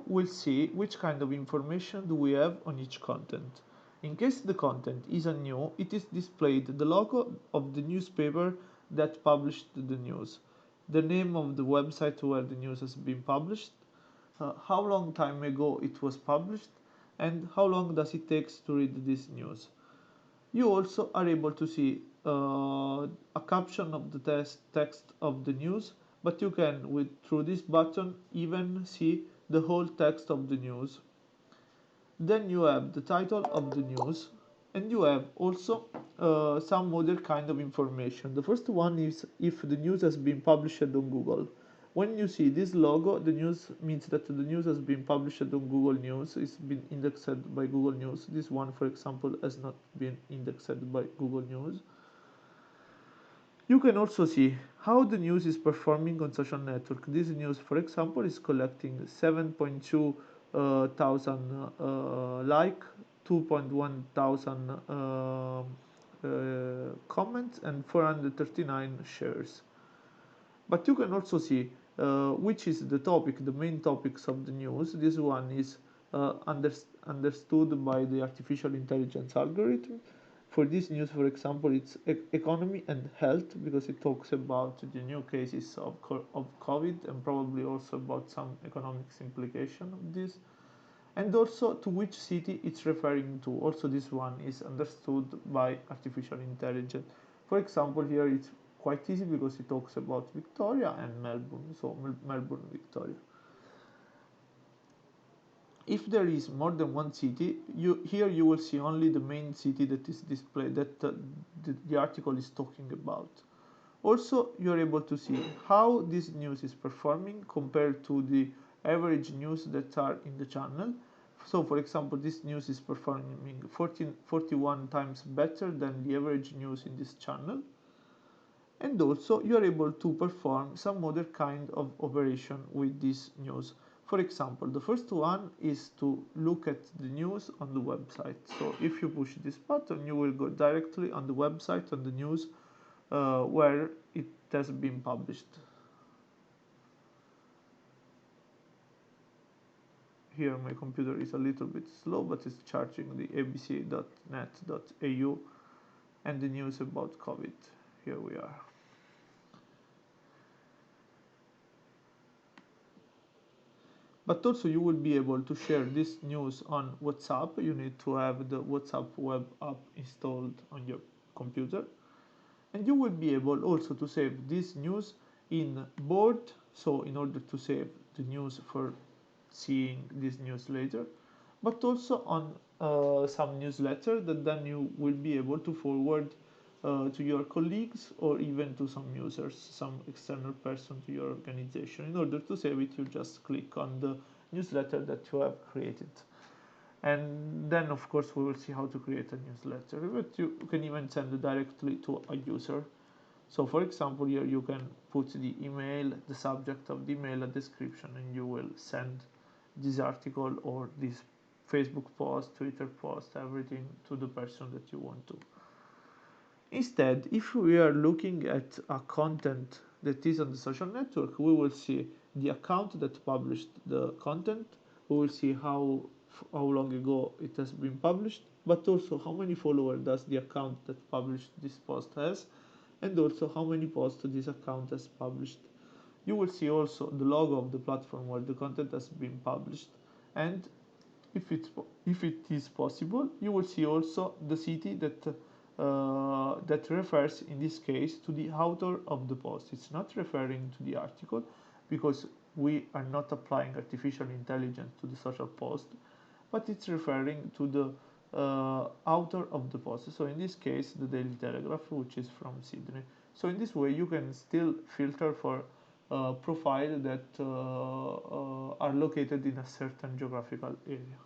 we'll see which kind of information do we have on each content. In case the content is a new, it is displayed the logo of the newspaper that published the news, the name of the website where the news has been published, how long time ago it was published, and how long does it take to read this news. You also are able to see a caption of the text of the news, but you can, through this button, even see the whole text of the news. Then you have the title of the news, and you have also some other kind of information. The first one is if the news has been published on Google. When you see this logo, the news means that the news has been published on Google News. It's been indexed by Google News. This one, for example, has not been indexed by Google News. You can also see how the news is performing on social network. This news, for example, is collecting 7.2 thousand like, 2.1 thousand comments, and 439 shares. But you can also see which is the topic, the main topics of the news. This one is understood by the artificial intelligence algorithm. For this news, for example, it's economy and health, because it talks about the new cases of COVID, and probably also about some economics implication of this, and also to which city it's referring to. Also, this one is understood by artificial intelligence. For example, here it's quite easy because it talks about Victoria and Melbourne, so Melbourne, Victoria. If there is more than one city, here you will see only the main city that is displayed, that the article is talking about. Also, you're able to see how this news is performing compared to the average news that are in the channel. So, for example, this news is performing 41 times better than the average news in this channel. And also, you are able to perform some other kind of operation with this news. For example, the first one is to look at the news on the website. So if you push this button, you will go directly on the website, on the news where it has been published. Here my computer is a little bit slow, but it's charging the abc.net.au and the news about COVID. Here we are. But also you will be able to share this news on WhatsApp. You need to have the WhatsApp web app installed on your computer. And you will be able also to save this news in board, so in order to save the news for seeing this news later, but also on some newsletter that then you will be able to forward to your colleagues or even to some users, some external person to your organization. In order to save it, you just click on the newsletter that you have created. And then, of course, we will see how to create a newsletter, but you can even send it directly to a user. So, for example, here you can put the email, the subject of the email, a description, and you will send this article or this Facebook post, Twitter post, everything to the person that you want to. Instead, if we are looking at a content that is on the social network, we will see the account that published the content. We will see how long ago it has been published, but also how many followers does the account that published this post has, and also how many posts this account has published. You will see also the logo of the platform where the content has been published, and if it is possible, you will see also the city that refers in this case to the author of the post. It's not referring to the article because we are not applying artificial intelligence to the social post, but it's referring to the author of the post. So in this case, the Daily Telegraph, which is from Sydney. So in this way, you can still filter for profiles that are located in a certain geographical area.